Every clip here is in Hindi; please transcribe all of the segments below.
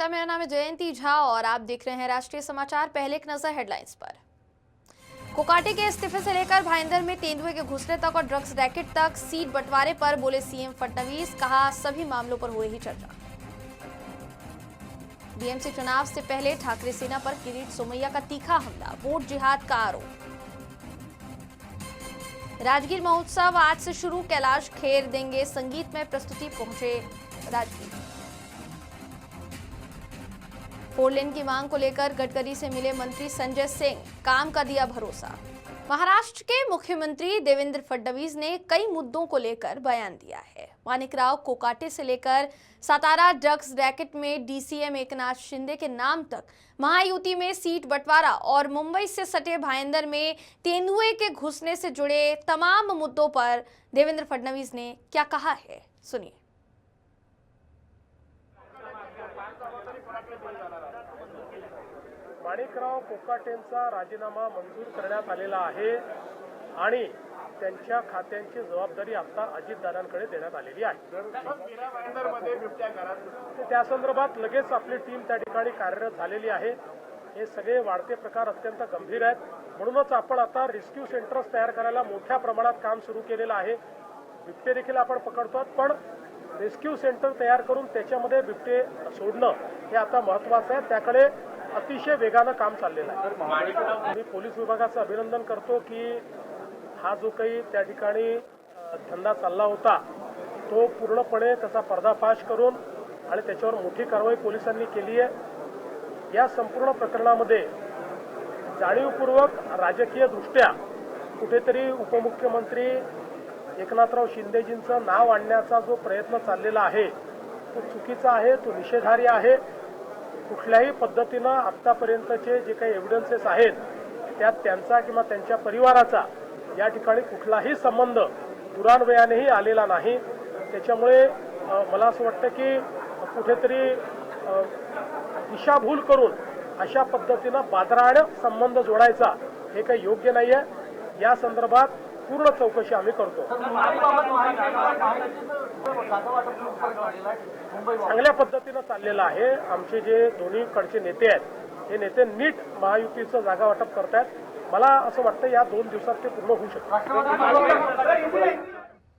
नमस्कार, मेरा नाम है जयंती झा और आप देख रहे हैं राष्ट्रीय समाचार। पहले एक नजर हेडलाइंस पर। कोकाटे के इस्तीफे से लेकर भाईंदर में तेंदुए के घुसने तक और ड्रग्स रैकेट तक, सीट बंटवारे पर बोले सीएम फडणवीस, कहा सभी मामलों पर हो रही चर्चा। बीएमसी चुनाव से पहले ठाकरे सेना पर किरीट सोमैया का तीखा हमला, वोट जिहाद का आरोप। राजगीर महोत्सव आज से शुरू, कैलाश खेर देंगे संगीतमय प्रस्तुति, पहुंचे राजगीर। 4 लेन की मांग को लेकर गडकरी से मिले मंत्री संजय सिंह, काम का दिया भरोसा। महाराष्ट्र के मुख्यमंत्री देवेंद्र फडणवीस ने कई मुद्दों को लेकर बयान दिया है। माणिकराव कोकाटे से लेकर सातारा ड्रग्स रैकेट में डीसीएम एकनाथ शिंदे के नाम तक, महायुति में सीट बंटवारा और मुंबई से सटे भाईंदर में तेंदुए के घुसने से जुड़े तमाम मुद्दों पर देवेंद्र फडणवीस ने क्या कहा है, सुनिए। माणिकराव कोकाटेंचा राजीनामा मंजूर करण्यात आलेला आहे आणि त्यांच्या खात्यांची जबाबदारी आता अजितदादांकडे देण्यात आलेली आहे। त्या संदर्भात लगेच आपली टीम त्या ठिकाणी कार्यरत झालेली आहे। हे सगळे वाढते प्रकार अत्यंत गंभीर आहेत, म्हणूनच आपण आता रेस्क्यू सेंटर्स तयार करायला मोठ्या प्रमाणात काम सुरू केलेलं आहे। बिबटे देखील आपण पकडतो, पण रेस्क्यू सेंटर तयार करून त्याच्यामध्ये बिबटे सोडणं हे आता महत्त्वाचं आहे। त्याकडे अतिशय वेगानं काम चाललेलं आहे। मी पोलीस विभागाचं अभिनंदन करतो की हा जो काही त्या ठिकाणी धंदा चालला होता तो पूर्णपणे त्याचा पर्दाफाश करून आणि त्याच्यावर मोठी कारवाई पोलिसांनी केली आहे। या संपूर्ण प्रकरणामध्ये जाणीवपूर्वक राजकीय दृष्ट्या कुठेतरी उपमुख्यमंत्री एकनाथराव शिंदेजींचं नाव आणण्याचा जो प्रयत्न चाललेला आहे तो चुकीचा आहे, तो निषेधार्ह आहे। कुठल्याही पद्धतीनं आतापर्यंतचे जे काही एव्हिडन्सेस आहेत त्यात त्यांचा किंवा त्यांच्या परिवाराचा या ठिकाणी कुठलाही संबंध दुरान्वयानेही आलेला नाही। त्याच्यामुळे मला असं वाटतं की कुठेतरी दिशाभूल करून अशा पद्धतीनं बाजारानं संबंध जोडायचा हे काही योग्य नाही आहे। या संदर्भात पूर्ण चौकशी आम्ही करतो। चांगल्या पद्धतीनं चाललेलं आहे। आमचे जे दोन्ही कडचे नेते आहेत हे नेते नीट महायुतीचं जागा वाटप करतायत। मला असं वाटतं या 2 दिवसात ते पूर्ण होऊ शकतं।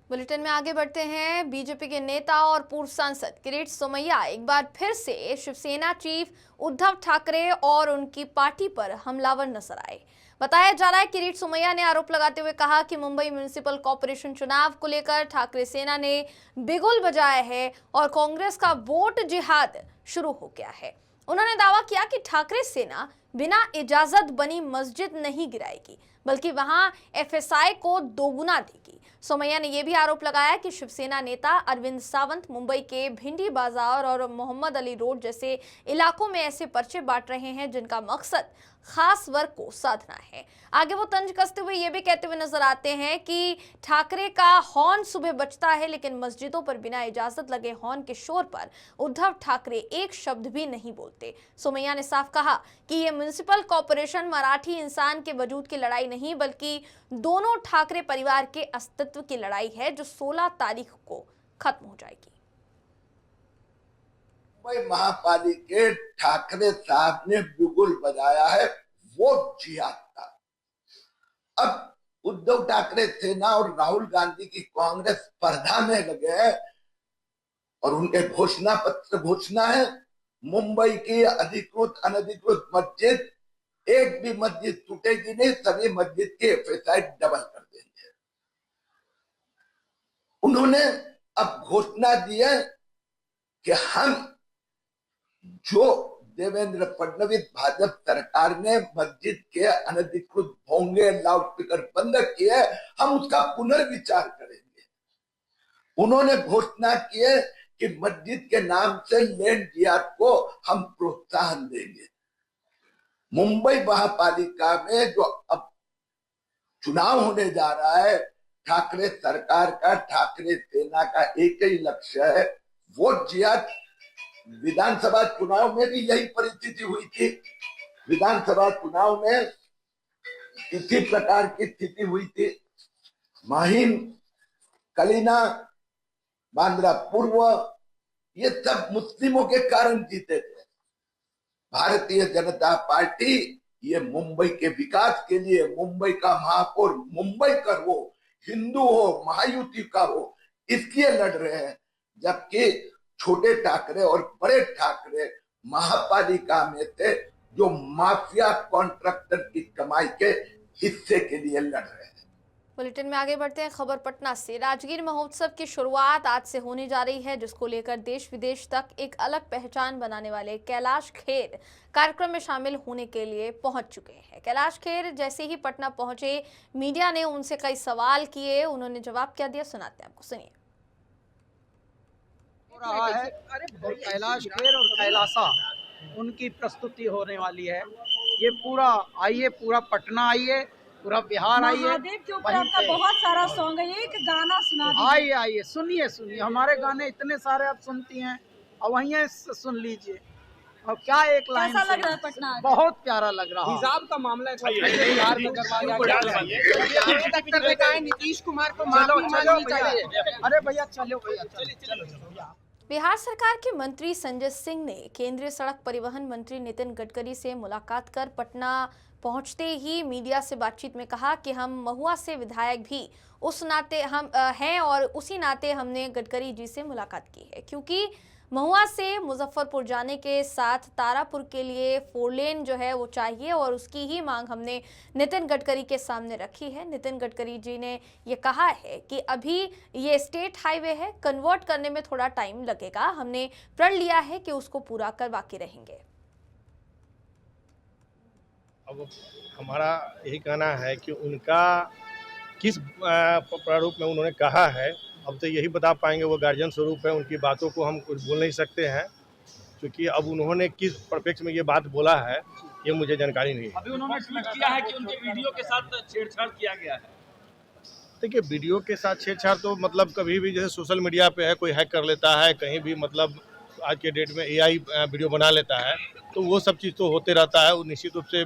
बुलेटिन में आगे बढ़ते हैं। बीजेपी के नेता और पूर्व सांसद किरीट सोमैया एक बार फिर से शिवसेना चीफ उद्धव ठाकरे और उनकी पार्टी पर हमलावर नजर आए। बताया जा रहा है किरीट सोमैया ने आरोप लगाते हुए कहा कि मुंबई म्युनिसिपल कॉर्पोरेशन चुनाव को लेकर ठाकरे सेना ने बिगुल बजाया है और कांग्रेस का वोट जिहाद शुरू हो गया है। उन्होंने दावा किया कि ठाकरे सेना बिना इजाजत बनी मस्जिद नहीं गिराएगी, बल्कि वहां एफएसआई को दोगुना देगी। सोमैया ने यह भी आरोप लगाया कि शिवसेना नेता अरविंद सावंत मुंबई के भिंडी बाजार और मोहम्मद अली रोड जैसे इलाकों में ऐसे पर्चे बांट रहे हैं जिनका मकसद खास वर्ग को साधना है। आगे वो तंज कसते हुए ये भी कहते हुए नजर आते हैं कि ठाकरे का हॉर्न सुबह बजता है, लेकिन मस्जिदों पर बिना इजाजत लगे हॉर्न के शोर पर उद्धव ठाकरे एक शब्द भी नहीं बोलते। सोमैया ने साफ कहा कि ये म्युनिसिपल कॉर्पोरेशन मराठी इंसान के वजूद की लड़ाई नहीं, बल्कि दोनों ठाकरे परिवार के अस्तित्व की लड़ाई है, जो 16 तारीख को खत्म हो जाएगी। मुंबई महापालिका ठाकरे साहब ने बिगुल बजाया है वोट जिहाद का। अब उद्धव ठाकरे सेना और राहुल गांधी की कांग्रेस स्पर्धा में लगे हैं और उनके घोषणा पत्र घोषणा है मुंबई की अधिकृत अनधिकृत मस्जिद, एक भी मस्जिद टूटेगी नहीं, सभी मस्जिद के एफएसआई डबल कर देंगे। उन्होंने अब घोषणा दी है कि हम जो देवेंद्र फडणवीस भाजपा सरकार ने मस्जिद के अनधिकृत भोंगे लाउडस्पीकर बंद किए, हम उसका पुनर्विचार करेंगे। उन्होंने घोषणा की है कि मस्जिद के नाम से लैंड जिहाद को हम प्रोत्साहन देंगे। मुंबई महापालिका में जो अब चुनाव होने जा रहा है, ठाकरे सरकार का, ठाकरे सेना का एक ही लक्ष्य है वोट जिहाद। विधानसभा चुनाव में भी यही परिस्थिति हुई थी। विधानसभा चुनाव में इसी प्रकार की स्थिति हुई थी। माहिम, कलीना, बांद्रा पूर्व, ये सब मुस्लिमों के कारण जीते थे। भारतीय जनता पार्टी ये मुंबई के विकास के लिए, मुंबई का महापौर मुंबई कर हो, हिंदू हो, महायुति का हो, इसके लिए लड़ रहे हैं। जबकि छोटे ठाकरे और बड़े ठाकरे महापालिका में थे जो माफिया कॉन्ट्रैक्टर की कमाई के हिस्से के लिए लड़ रहे हैं। बुलेटिन में आगे बढ़ते हैं। खबर पटना से। राजगीर महोत्सव की शुरुआत आज से होने जा रही है, जिसको लेकर देश विदेश तक एक अलग पहचान बनाने वाले कैलाश खेर कार्यक्रम में शामिल होने के लिए पहुंच चुके हैं। कैलाश खेर जैसे ही पटना पहुंचे, मीडिया ने उनसे कई सवाल किए, उन्होंने जवाब क्या दिया सुनाते हैं आपको, सुनिए। रहा है और कैलाश खेर और कैलासा उनकी प्रस्तुति होने वाली है। ये पूरा आइए, पूरा पटना आइए, पूरा बिहार आइए। महादेव के ऊपर आपका बहुत सारा सॉन्ग है, एक गाना सुना दीजिए। आइए आइए, सुनिए सुनिए, हमारे गाने इतने सारे आप सुनती हैं, और वहीं सुन लीजिए। और क्या एक लाइन कैसा लग रहा है पटना? बहुत प्यारा लग रहा है। हिजाब का मामला बिहार में करवाया गया। नीतीश कुमार को माफी मांगनी चाहिए। अरे भैया चलो, भैया चलो। बिहार सरकार के मंत्री संजय सिंह ने केंद्रीय सड़क परिवहन मंत्री नितिन गडकरी से मुलाकात कर पटना पहुंचते ही मीडिया से बातचीत में कहा कि हम महुआ से विधायक भी उस नाते हम हैं और उसी नाते हमने गडकरी जी से मुलाकात की है, क्योंकि महुआ से मुजफ्फरपुर जाने के साथ तारापुर के लिए 4 लेन जो है वो चाहिए और उसकी ही मांग हमने नितिन गडकरी के सामने रखी है। नितिन गडकरी जी ने ये कहा है कि अभी ये स्टेट हाईवे है, कन्वर्ट करने में थोड़ा टाइम लगेगा, हमने प्रण लिया है कि उसको पूरा करवा के रहेंगे। अब हमारा यही कहना है कि उनका किस प्रारूप में उन्होंने कहा है, अब तो यही बता पाएंगे, वो गार्जियन स्वरूप है, उनकी बातों को हम कुछ बोल नहीं सकते हैं, क्योंकि अब उन्होंने किस परिप्रेक्ष्य में ये बात बोला है ये मुझे जानकारी नहीं है। अभी उन्होंने ट्वीट किया है कि उनके वीडियो के साथ छेड़छाड़ किया गया है। देखिए, वीडियो के साथ छेड़छाड़ तो मतलब कभी भी जैसे सोशल मीडिया पे है, कोई हैक कर लेता है, कहीं भी मतलब आज के डेट में AI वीडियो बना लेता है, तो वो सब चीज़ तो होते रहता है। वो निश्चित रूप से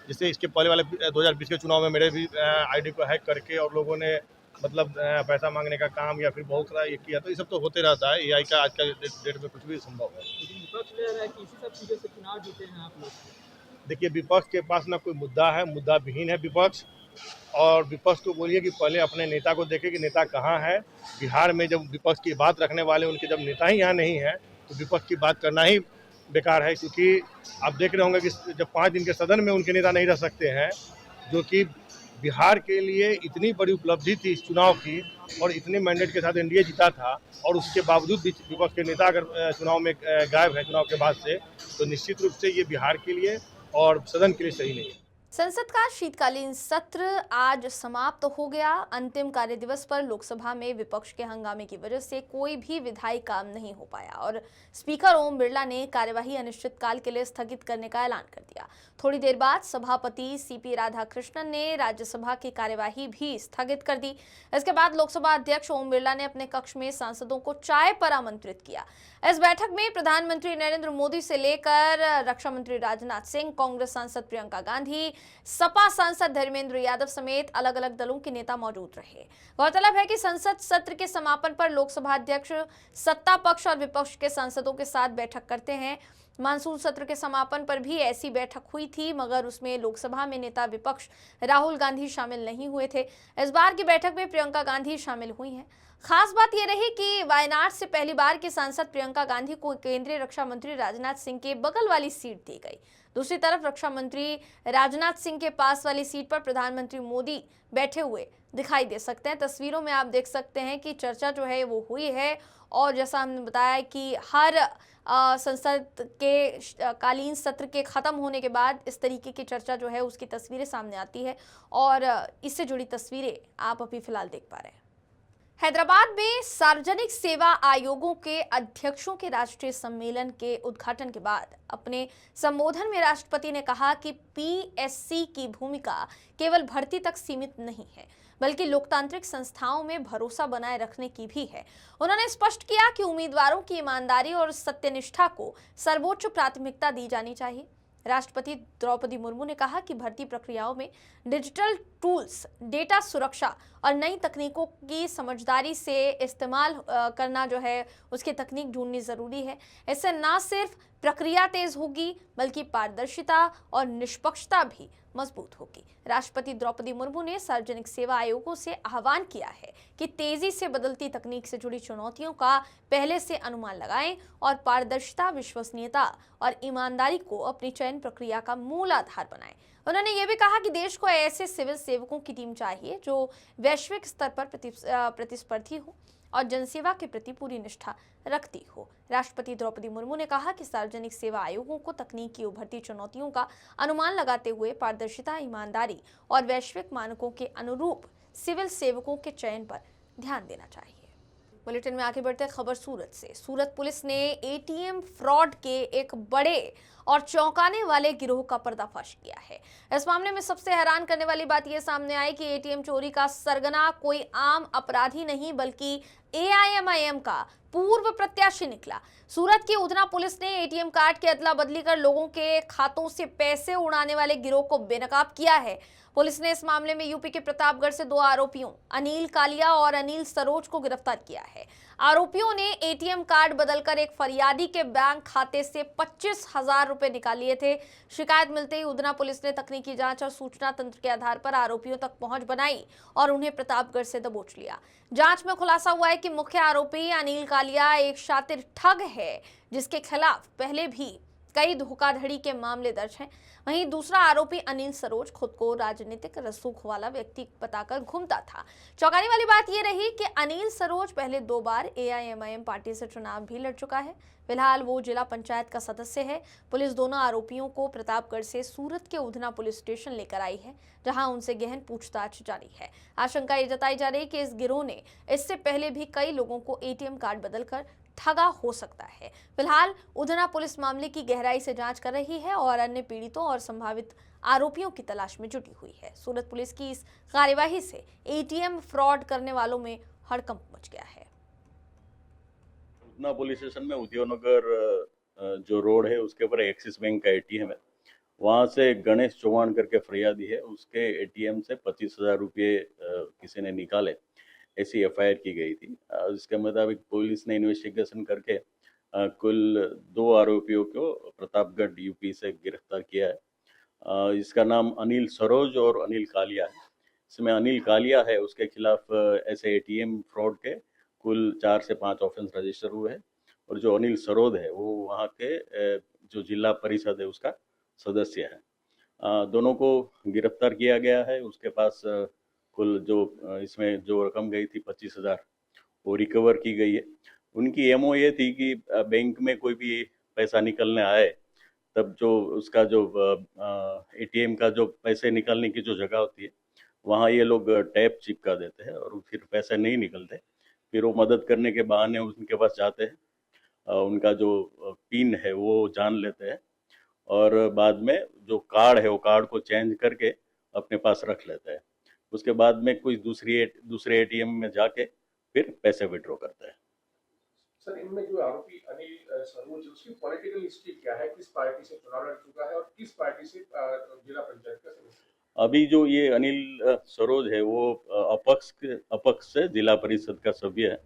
जैसे इसके पहले वाले 2020 के चुनाव में मेरे भी ID को हैक करके और लोगों ने मतलब पैसा मांगने का काम या फिर बहुत सारा ये किया, तो ये सब तो होते रहता है। AI का आज का डेट में कुछ भी संभव है। विपक्ष ले रहा है कि इसी सब चीज़ों से चुनाव जीते हैं आप लोग। देखिए, विपक्ष के पास ना कोई मुद्दा है, मुद्दा विहीन है विपक्ष। और विपक्ष को बोलिए कि पहले अपने नेता को देखे कि नेता कहाँ है। बिहार में जब विपक्ष की बात रखने वाले उनके जब नेता ही यहाँ नहीं है, तो विपक्ष की बात करना ही बेकार है। क्योंकि आप देख रहे होंगे कि जब 5 दिन के सदन में उनके नेता नहीं रह सकते हैं, जो कि बिहार के लिए इतनी बड़ी उपलब्धि थी इस चुनाव की, और इतने मैंडेट के साथ NDA जीता था, और उसके बावजूद भी विपक्ष के नेता अगर चुनाव में गायब है चुनाव के बाद से, तो निश्चित रूप से ये बिहार के लिए और सदन के लिए सही नहीं है। संसद का शीतकालीन सत्र आज समाप्त हो गया। अंतिम कार्य दिवस पर लोकसभा में विपक्ष के हंगामे की वजह से कोई भी विधायी काम नहीं हो पाया और स्पीकर ओम बिरला ने कार्यवाही अनिश्चितकाल के लिए स्थगित करने का ऐलान कर दिया। थोड़ी देर बाद सभापति CP राधाकृष्णन ने राज्यसभा की कार्यवाही भी स्थगित कर दी। इसके बाद लोकसभा अध्यक्ष ओम बिरला ने अपने कक्ष में सांसदों को चाय पर आमंत्रित किया। इस बैठक में प्रधानमंत्री नरेंद्र मोदी से लेकर रक्षा मंत्री राजनाथ सिंह, कांग्रेस सांसद प्रियंका गांधी, सपा सांसद धर्मेंद्र यादव समेत अलग अलग दलों के नेता मौजूद रहे। गौरतलब है कि संसद सत्र के समापन पर लोकसभा अध्यक्ष सत्ता पक्ष और विपक्ष के सांसदों के साथ बैठक करते हैं। मानसून सत्र के समापन पर भी ऐसी बैठक हुई थी, मगर उसमें लोकसभा में नेता विपक्ष राहुल गांधी शामिल नहीं हुए थे। इस बार की बैठक में प्रियंका गांधी शामिल हुई हैं। खास बात यह रही कि वायनाड से पहली बार की सांसद प्रियंका गांधी को केंद्रीय रक्षा मंत्री राजनाथ सिंह के बगल वाली सीट दी गई। दूसरी तरफ रक्षा मंत्री राजनाथ सिंह के पास वाली सीट पर प्रधानमंत्री मोदी बैठे हुए दिखाई दे सकते हैं। तस्वीरों में आप देख सकते हैं कि चर्चा जो है वो हुई है, और जैसा हमने बताया कि हर संसद के कालीन सत्र के खत्म होने के बाद इस तरीके की चर्चा जो है उसकी तस्वीरें सामने आती है, और इससे जुड़ी तस्वीरें आप अभी फिलहाल देख पा रहे हैं। हैदराबाद में सार्वजनिक सेवा आयोगों के अध्यक्षों के राष्ट्रीय सम्मेलन के उद्घाटन के बाद अपने संबोधन में राष्ट्रपति ने कहा कि PSC की भूमिका केवल भर्ती तक सीमित नहीं है, बल्कि लोकतांत्रिक संस्थाओं में भरोसा बनाए रखने की भी है। उन्होंने स्पष्ट किया कि उम्मीदवारों की ईमानदारी और सत्यनिष्ठा को सर्वोच्च प्राथमिकता दी जानी चाहिए। राष्ट्रपति द्रौपदी मुर्मू ने कहा कि भर्ती प्रक्रियाओं में डिजिटल टूल्स, डेटा सुरक्षा और नई तकनीकों की समझदारी से इस्तेमाल करना जो है उसकी तकनीक ढूंढनी जरूरी है। इससे न सिर्फ प्रक्रिया तेज होगी बल्कि पारदर्शिता और निष्पक्षता भी मजबूत होगी। राष्ट्रपति द्रौपदी मुर्मू ने सार्वजनिक सेवा आयोगों से आह्वान किया है कि तेजी से बदलती तकनीक से जुड़ी चुनौतियों का पहले से अनुमान लगाएं और पारदर्शिता, विश्वसनीयता और ईमानदारी को अपनी चयन प्रक्रिया का मूल आधार बनाएं। उन्होंने ये भी कहा कि देश को ऐसे सिविल सेवकों की टीम चाहिए जो वैश्विक स्तर पर प्रतिस्पर्धी हो और जनसेवा के प्रति पूरी निष्ठा रखती हो। राष्ट्रपति द्रौपदी मुर्मू ने कहा कि सार्वजनिक सेवा आयोगों को तकनीक की उभरती चुनौतियों का अनुमान लगाते हुए पारदर्शिता, ईमानदारी और वैश्विक मानकों के अनुरूप सिविल सेवकों के चयन पर ध्यान देना चाहिए। बुलेटिन में आगे बढ़ते खबर सूरत से। सूरत पुलिस ने एटीएम फ्रॉड के एक बड़े और चौंकाने वाले गिरोह का पर्दाफाश किया है। इस मामले में सबसे हैरान करने वाली बात यह सामने आई कि एटीएम चोरी का सरगना कोई आम अपराधी नहीं बल्कि एआईएमआईएम का पूर्व प्रत्याशी निकला। सूरत की उधना पुलिस ने एटीएम कार्ड की अदला बदली कर लोगों के खातों से पैसे उड़ाने वाले गिरोह को बेनकाब किया है। पुलिस ने इस मामले में यूपी के प्रतापगढ़ से 2 आरोपियों अनिल कालिया और अनिल सरोज को गिरफ्तार किया है। आरोपियों ने एटीएम कार्ड बदलकर एक फरियादी के बैंक खाते से 25,000 रुपए निकाल लिए थे। शिकायत मिलते ही उधना पुलिस ने तकनीकी जांच और सूचना तंत्र के आधार पर आरोपियों तक पहुंच बनाई और उन्हें प्रतापगढ़ से दबोच लिया। जांच में खुलासा हुआ है कि मुख्य आरोपी अनिल कालिया एक शातिर ठग है जिसके खिलाफ पहले भी कई धोखाधड़ी के मामले दर्ज हैं। वहीं दूसरा आरोपी अनिल सरोज खुद को राजनीतिक रसूख वाला व्यक्ति बताकर घूमता था। चौंकाने वाली बात यह रही कि अनिल सरोज पहले 2 बार एआईएमआईएम पार्टी से चुनाव भी लड़ चुका है। फिलहाल वो जिला पंचायत का सदस्य है। पुलिस दोनों आरोपियों को प्रतापगढ़ से सूरत के उधना पुलिस स्टेशन लेकर आई है, जहां उनसे गहन पूछताछ जारी है। आशंका ये जताई जा रही है कि इस गिरोह ने इससे पहले भी कई लोगों को एटीएम कार्ड बदलकर ठगा हो सकता है। फिलहाल उधना पुलिस मामले की गहराई से जांच कर रही है और अन्य पीड़ितों और संभावित आरोपियों की तलाश में जुटी हुई है। सूरत पुलिस की इस कार्यवाही से एटीएम फ्रॉड करने वालों में हड़कंप मच गया है। उधना पुलिस स्टेशन में उद्योगनगर जो रोड है उसके ऊपर एक्सिस बैंक का एटीएम है। वहाँ से गणेश चौहान करके फरियादी है, उसके एटीएम से 25,000 रुपये किसी ने निकाले, ऐसी एफआईआर की गई थी। इसके मुताबिक पुलिस ने इन्वेस्टिगेशन करके कुल 2 आरोपियों को प्रतापगढ़ यूपी से गिरफ्तार किया है। इसका नाम अनिल सरोज और अनिल कालिया है। इसमें अनिल कालिया है, उसके खिलाफ ऐसे एटीएम फ्रॉड के कुल 4 से 5 ऑफेंस रजिस्टर हुए हैं और जो अनिल सरोज है वो वहाँ के जो जिला परिषद है उसका सदस्य है। दोनों को गिरफ्तार किया गया है। उसके पास कुल जो इसमें जो रकम गई थी 25,000 वो रिकवर की गई है। उनकी एमओ ये थी कि बैंक में कोई भी पैसा निकलने आए तब जो उसका जो एटीएम का जो पैसे निकालने की जो जगह होती है वहाँ ये लोग टैप चिपका देते हैं और फिर पैसे नहीं निकलते। फिर वो मदद करने के बहाने उनके पास जाते हैं, उनका जो पिन है वो जान लेते हैं और बाद में जो कार्ड है वो कार्ड को चेंज करके अपने पास रख लेते हैं। उसके बाद में कोई दूसरे एटीएम में जाके फिर पैसे विड्रॉ करते हैं। सर, इनमें जो आरोपी अनिल सरोज उसकी पॉलिटिकल हिस्ट्री क्या है? किस पार्टी से चुनाव लड़ चुका है और किस पार्टी से जिला पंचायत का सदस्य? अभी जो ये अनिल सरोज है वो अपक्ष से जिला परिषद का सभ्य है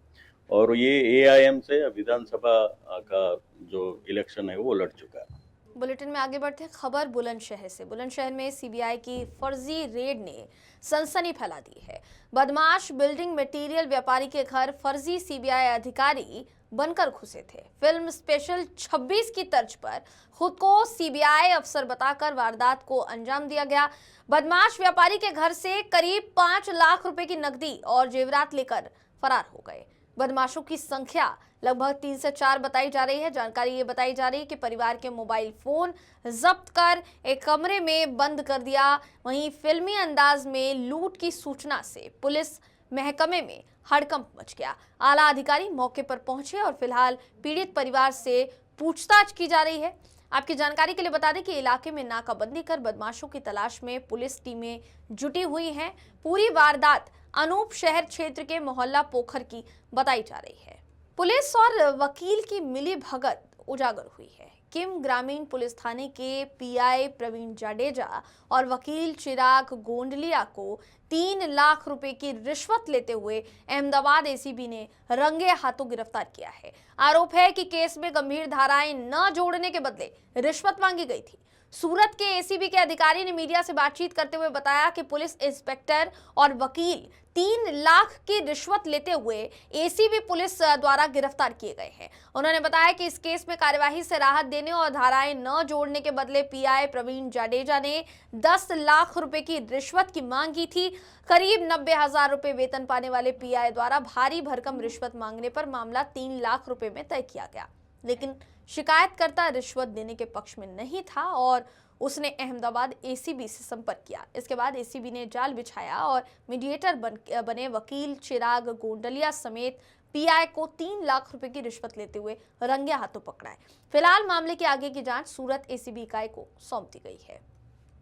और ये एआईएम से विधानसभा का जो इलेक्शन है वो लड़ चुका है। बुलेटिन में आगे बढ़ते खबर बुलंदशहर से। बुलंदशहर में सीबीआई की फर्जी रेड ने सनसनी फैला दी है। बदमाश बिल्डिंग मटेरियल व्यापारी के घर फर्जी सीबीआई अधिकारी बनकर घुसे थे। फिल्म स्पेशल 26 की तर्ज पर खुद को सीबीआई अफसर बताकर वारदात को अंजाम दिया गया। बदमाश व्यापारी के घर से करीब 5 लाख रुपए की नकदी और जेवरात लेकर फरार हो गए। बदमाशों की संख्या लगभग 3 से 4 बताई जा रही है। जानकारी ये बताई जा रही है कि परिवार के मोबाइल फोन जब्त कर एक कमरे में बंद कर दिया। वहीं फिल्मी अंदाज में लूट की सूचना से पुलिस महकमे में हड़कंप मच गया। आला अधिकारी मौके पर पहुंचे और फिलहाल पीड़ित परिवार से पूछताछ की जा रही है। आपकी जानकारी के लिए बता दें कि इलाके में नाकाबंदी कर बदमाशों की तलाश में पुलिस टीमें जुटी हुई हैं। पूरी वारदात अनूप शहर क्षेत्र के मोहल्ला पोखर की बताई जा रही है। पुलिस और वकील की मिली भगत उजागर हुई है। किम ग्रामीण पुलिस थाने के पीआई प्रवीण जाडेजा और वकील चिराग गोंडलिया को 3 लाख रुपए की रिश्वत लेते हुए अहमदाबाद एसीबी ने रंगे हाथों गिरफ्तार किया है। आरोप है कि केस में गंभीर धाराएं न जोड़ने के बदले रिश्वत मांगी गई थी। सूरत के एसीबी के अधिकारी ने मीडिया से बातचीत करते हुए बताया कि पुलिस इंस्पेक्टर और वकील 3 लाख की रिश्वत लेते हुए एसीबी पुलिस द्वारा गिरफ्तार किए गए हैं। उन्होंने बताया कि इस केस में कार्यवाही से राहत देने और धाराएं न जोड़ने के बदले पीआई प्रवीण जाडेजा ने 10 लाख रुपए की रिश्वत की मांग की थी। करीब 90,000 रुपए वेतन पाने वाले पीआई द्वारा भारी भरकम रिश्वत मांगने पर मामला 3 लाख रुपए में तय किया गया, लेकिन शिकायतकर्ता रिश्वत देने के पक्ष में नहीं था और उसने अहमदाबाद एसीबी से संपर्क किया। इसके बाद एसीबी ने जाल बिछाया और मीडिएटर बने वकील चिराग गोंडलिया समेत पीआई को 3 लाख रुपए की रिश्वत लेते हुए रंगे हाथों पकड़ा है। फिलहाल मामले की आगे की जांच सूरत एसीबी इकाई को सौंप दी गई है।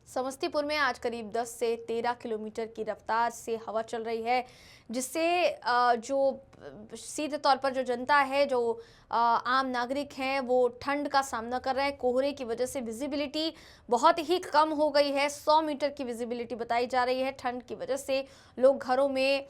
समस्तीपुर में आज करीब 10 से 13 किलोमीटर की रफ्तार से हवा चल रही है, जिससे जो सीधे तौर पर जो जनता है, जो आम नागरिक हैं, वो ठंड का सामना कर रहे हैं। कोहरे की वजह से विजिबिलिटी बहुत ही कम हो गई है। 100 मीटर की विजिबिलिटी बताई जा रही है। ठंड की वजह से लोग घरों में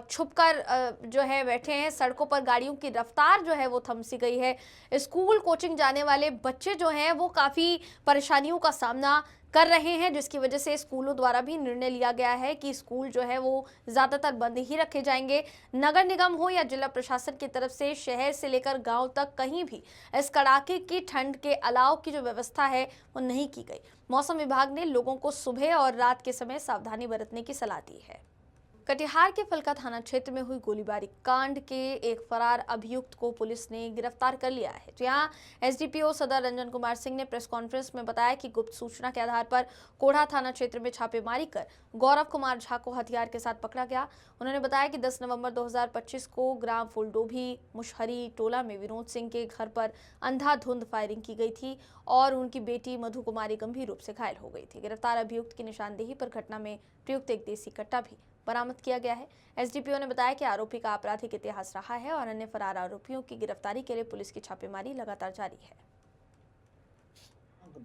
छुपकर जो है बैठे हैं। सड़कों पर गाड़ियों की रफ्तार जो है वो थम सी गई है। स्कूल कोचिंग जाने वाले बच्चे जो हैं वो काफ़ी परेशानियों का सामना कर रहे हैं, जिसकी वजह से स्कूलों द्वारा भी निर्णय लिया गया है कि स्कूल जो है वो ज़्यादातर बंद ही रखे जाएंगे। नगर निगम हो या जिला प्रशासन की तरफ से शहर से लेकर गांव तक कहीं भी इस कड़ाके की ठंड के अलाव की जो व्यवस्था है वो नहीं की गई। मौसम विभाग ने लोगों को सुबह और रात के समय सावधानी बरतने की सलाह दी है। कटिहार के फलका थाना क्षेत्र में हुई गोलीबारी कांड के एक फरार अभियुक्त को पुलिस ने गिरफ्तार कर लिया है। जहां एसडीपीओ सदर रंजन कुमार सिंह ने प्रेस कॉन्फ्रेंस में बताया कि गुप्त सूचना के आधार पर कोढ़ा थाना क्षेत्र में छापेमारी कर गौरव कुमार झा को हथियार के साथ पकड़ा गया। उन्होंने बताया कि 10 नवंबर 2025 को ग्राम फुलडोभी मुशहरी टोला में विनोद सिंह के घर पर अंधाधुंध फायरिंग की गई थी और उनकी बेटी मधु कुमारी गंभीर रूप से घायल हो गई थी। गिरफ्तार अभियुक्त की निशानदेही पर घटना में प्रयुक्त एक देसी कट्टा भी बरामद किया गया है। एसडीपीओ ने बताया कि आरोपी का आपराधिक इतिहास रहा है और अन्य फरार आरोपियों की गिरफ्तारी के लिए पुलिस की छापेमारी लगातार जारी है।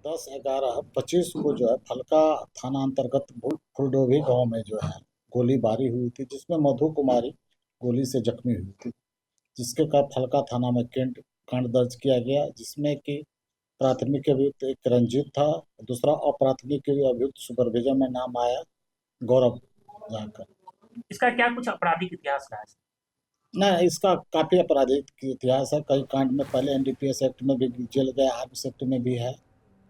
10/11/25 को जो है फलका थाना अंतर्गत फुलडोभी गांव में जो है गोलीबारी हुई थी, जिसमें मधु कुमारी गोली से जख्मी हुई थी, जिसके बाद फलका थाना में कांड दर्ज किया गया, जिसमें कि प्राथमिक अभियुक्त एक रंजीत था, दूसरा अप्राथमिक अभियुक्त सुपरविजन में नाम आया गौरव जाकर। इसका क्या कुछ आपराधिक इतिहास रहा है? नहीं, इसका काफी आपराधिक इतिहास है। कई कांड में पहले एनडीपीएस एक्ट में भी जेल गया, आर्म्स एक्ट में भी है।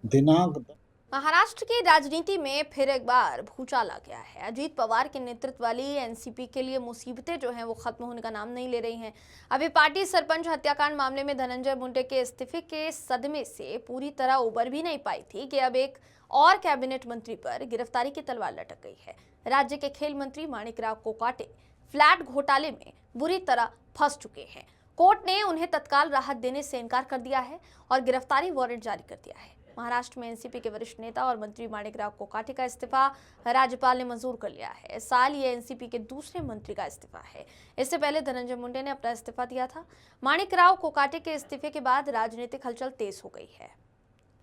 दिनांक महाराष्ट्र की राजनीति में फिर एक बार भूचाल आ गया है। अजीत पवार के नेतृत्व वाली एनसीपी के लिए मुसीबतें जो हैं वो खत्म होने का नाम नहीं ले रही हैं। अभी पार्टी सरपंच हत्याकांड मामले में धनंजय मुंडे के इस्तीफे के सदमे से पूरी तरह उबर भी नहीं पाई थी कि अब एक और कैबिनेट मंत्री पर गिरफ्तारी की तलवार लटक गई है। राज्य के खेल मंत्री माणिकराव कोकाटे फ्लैट घोटाले में बुरी तरह फंस चुके हैं। कोर्ट ने उन्हें तत्काल राहत देने से इनकार कर दिया है और गिरफ्तारी वारंट जारी कर दिया है। महाराष्ट्र में एनसीपी के वरिष्ठ नेता और मंत्री माणिकराव कोकाटे का इस्तीफा राज्यपाल ने मंजूर कर लिया है। इस साल ये एनसीपी के दूसरे मंत्री का इस्तीफा है। इससे पहले धनंजय मुंडे ने अपना इस्तीफा दिया था। माणिकराव कोकाटे के इस्तीफे के बाद राजनीतिक हलचल तेज हो गई है।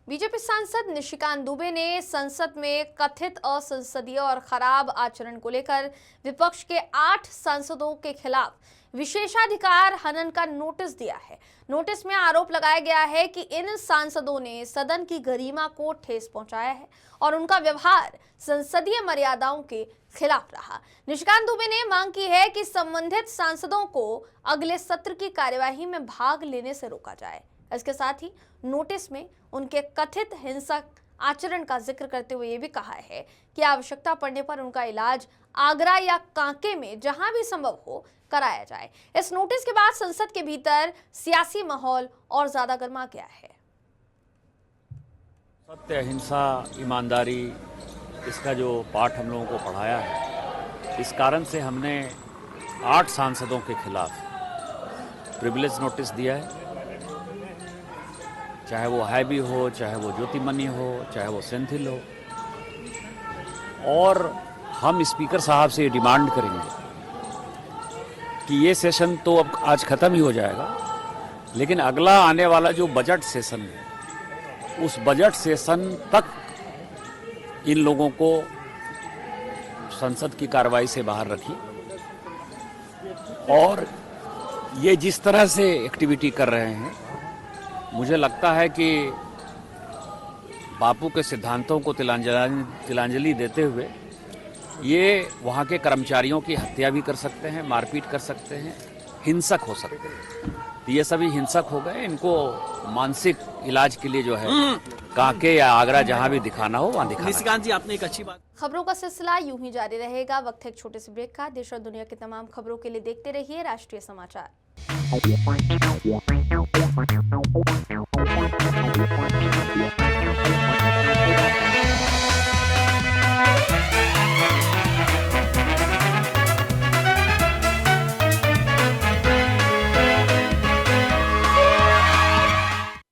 बीजेपी सांसद निशिकांत दुबे ने संसद में कथित असंसदीय और खराब आचरण को लेकर विपक्ष के 8 सांसदों के खिलाफ विशेषाधिकार हनन का नोटिस दिया है। नोटिस में आरोप लगाया गया है कि इन सांसदों ने सदन की गरिमा को ठेस पहुंचाया है और उनका व्यवहार संसदीय मर्यादाओं के खिलाफ रहा। निशिकांत दुबे ने मांग की है कि संबंधित सांसदों को अगले सत्र की कार्यवाही में भाग लेने से रोका जाए। इसके साथ ही नोटिस में उनके कथित हिंसक आचरण का जिक्र करते हुए ये भी कहा है कि आवश्यकता पड़ने पर उनका इलाज आगरा या कांके में जहां भी संभव हो कराया जाए। इस नोटिस के बाद संसद के भीतर सियासी माहौल और ज्यादा गर्मा गया है। सत्य, अहिंसा, ईमानदारी, इसका जो पाठ हम लोगों को पढ़ाया है, इस कारण से हमने 8 सांसदों के खिलाफ प्रिविलेज नोटिस दिया है। चाहे वो हैबी हो, चाहे वो ज्योतिमनी हो, चाहे वो सेंथिल हो। और हम स्पीकर साहब से डिमांड करेंगे कि ये सेशन तो अब आज ख़त्म ही हो जाएगा, लेकिन अगला आने वाला जो बजट सेशन है उस बजट सेशन तक इन लोगों को संसद की कार्रवाई से बाहर रखी और ये जिस तरह से एक्टिविटी कर रहे हैं, मुझे लगता है कि बापू के सिद्धांतों को तिलांजलि देते हुए ये वहाँ के कर्मचारियों की हत्या भी कर सकते हैं, मारपीट कर सकते हैं, हिंसक हो सकते हैं। तो ये सभी हिंसक हो गए, इनको मानसिक इलाज के लिए जो है कांके या आगरा जहाँ भी दिखाना हो वहाँ दिखाना। निशिकांत जी, आपने एक अच्छी बात। खबरों का सिलसिला यूं ही जारी रहेगा। वक्त है एक छोटे से ब्रेक का। देश और दुनिया की तमाम खबरों के लिए देखते रहिए राष्ट्रीय समाचार।